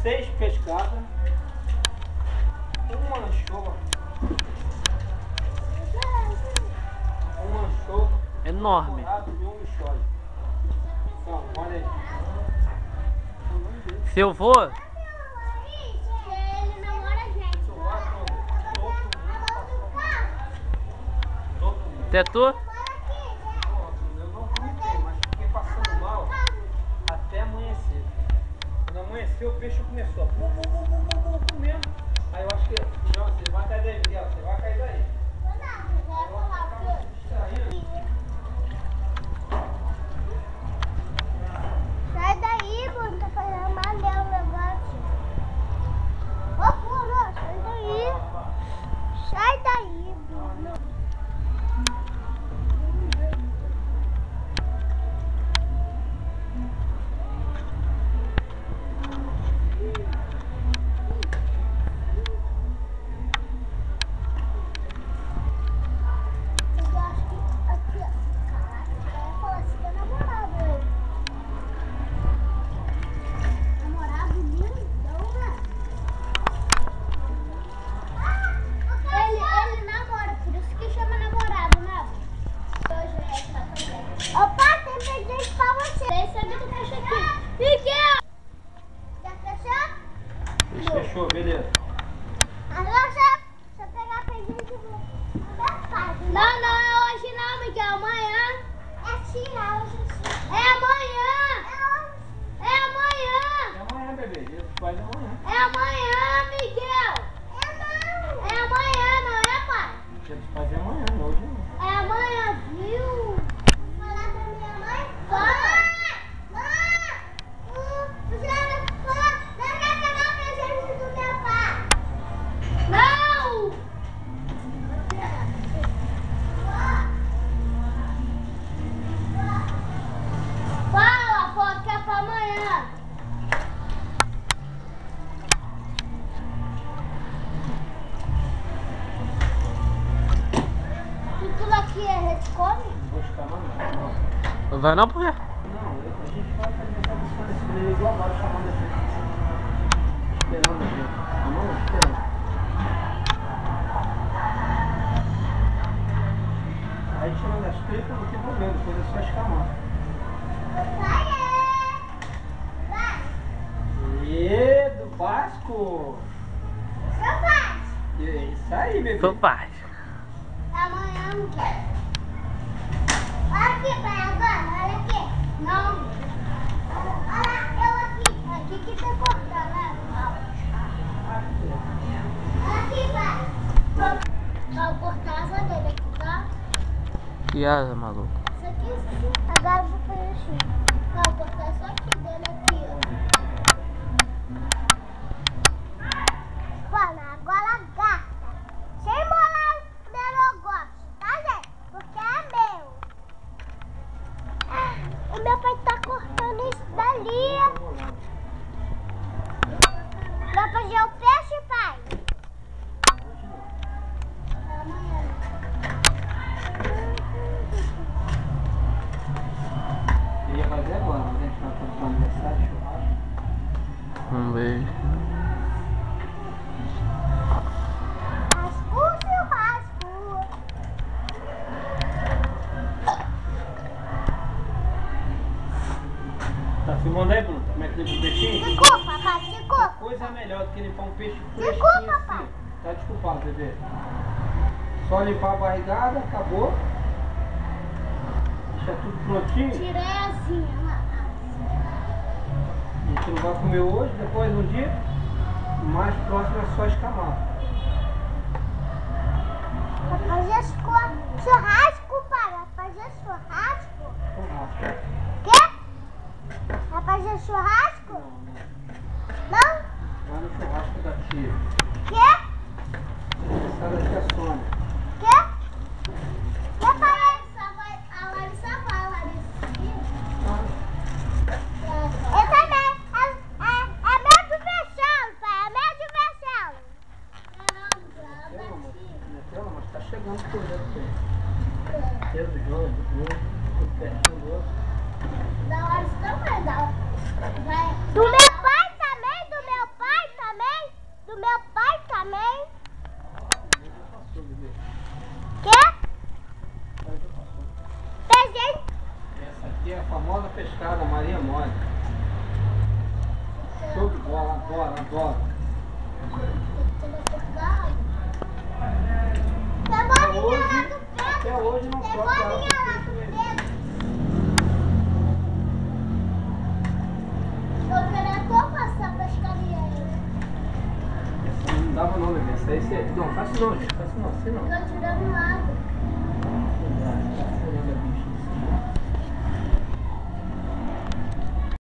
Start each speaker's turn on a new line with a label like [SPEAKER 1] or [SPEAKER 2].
[SPEAKER 1] 6 pescadas, uma anchova,
[SPEAKER 2] enorme.
[SPEAKER 1] E um lixóide. Então, olha aí.
[SPEAKER 2] Se eu vou, até tu?
[SPEAKER 1] Eu não vomitei, mas fiquei passando mal até amanhecer. Quando amanheceu, o peixe começou a comer. Aí eu acho que, não, você vai cair daí, Miguel, você vai cair daí.
[SPEAKER 3] Sai daí, Bruno, tá fazendo mal o negócio. Ô, Bruno, sai daí. Sai daí, Bruno.
[SPEAKER 1] Fechou, beleza.
[SPEAKER 3] Agora se eu pegar presente, eu vou. Não, não é hoje não, Miguel. Amanhã. É sim, é hoje sim. É amanhã. É amanhã.
[SPEAKER 1] É amanhã, bebê. Isso faz amanhã.
[SPEAKER 3] É amanhã, Miguel. É amanhã, não é, pai?
[SPEAKER 1] Isso faz amanhã, não hoje não.
[SPEAKER 3] É amanhã, viu? Falar pra minha mãe? Fala. Não! Fala, pô, que é pra amanhã. E tudo aqui a gente come?
[SPEAKER 1] Não vou ficar mais não.
[SPEAKER 2] Vai não, por quê?
[SPEAKER 1] Não, a gente vai fazer essa missão nesse meio igual agora, chamando aqui. Esperando a gente. Vamos esperando. Aí tirando as tripas, não tem problema, depois é só escamar. E do Vasco! E é isso aí, bebê.
[SPEAKER 2] Sou paz.
[SPEAKER 3] Amanhã não quero. Olha aqui, pai, agora, olha aqui. Não. Olha eu aqui. Aqui que tá cortando, né? Olha aqui, pai. Vou cortar a asa dele aqui, tá?
[SPEAKER 2] Que asa, maluco.
[SPEAKER 3] Isso aqui sim. Agora eu vou fazer assim. Vou cortar só aqui dele aqui, ó. Mano, agora gata. Sem molar o negócio, tá, gente? Porque é meu. O meu pai tá cortando isso dali. Vai fazer o peixe, pai? Amanhã.
[SPEAKER 1] Eu ia fazer agora, mas a gente vai fazer um aniversário, churrasco.
[SPEAKER 2] Um beijo.
[SPEAKER 3] Churrasco.
[SPEAKER 1] Tá filmando aí, Bruno? Como é que limpa o peixinho?
[SPEAKER 3] Desculpa, papai, desculpa.
[SPEAKER 1] Coisa melhor do que limpar um peixe fresquinho
[SPEAKER 3] Desculpa,
[SPEAKER 1] assim.
[SPEAKER 3] pai.
[SPEAKER 1] Tá desculpado, bebê. Só limpar a barrigada, acabou. Deixa tudo prontinho.
[SPEAKER 3] Tirei assim, ó.
[SPEAKER 1] A gente não vai comer hoje, depois um dia. Mais próximo é só escamar.
[SPEAKER 3] Vai fazer churrasco, pai. Vai fazer churrasco.
[SPEAKER 1] Churrasco.
[SPEAKER 3] Quê? Vai fazer churrasco? Não?
[SPEAKER 1] Vai no churrasco da tia.
[SPEAKER 3] Quê?
[SPEAKER 1] Aniversário da tia Sônia.
[SPEAKER 3] Quê? Quê, pai? A Larissa vai, Larissa. Eu também. É meu aniversário, pai. É meu aniversário.
[SPEAKER 1] Meteu, mas tá chegando por dentro. Deus do João, do Bruno, tudo pertinho do outro.
[SPEAKER 3] Da Larissa também, da... Do meu pai também, do meu
[SPEAKER 1] Aqui é a famosa pescada Maria Mole. Show de bola, adoro, adoro. Até hoje não troca ela por peixe vermelho.
[SPEAKER 3] Eu queria só passar pra pescaria aí.
[SPEAKER 1] Essa não dava não, bebê. Essa aí você... Não, faz isso não, gente. Faz isso não, assim não.
[SPEAKER 3] Tô tirando água.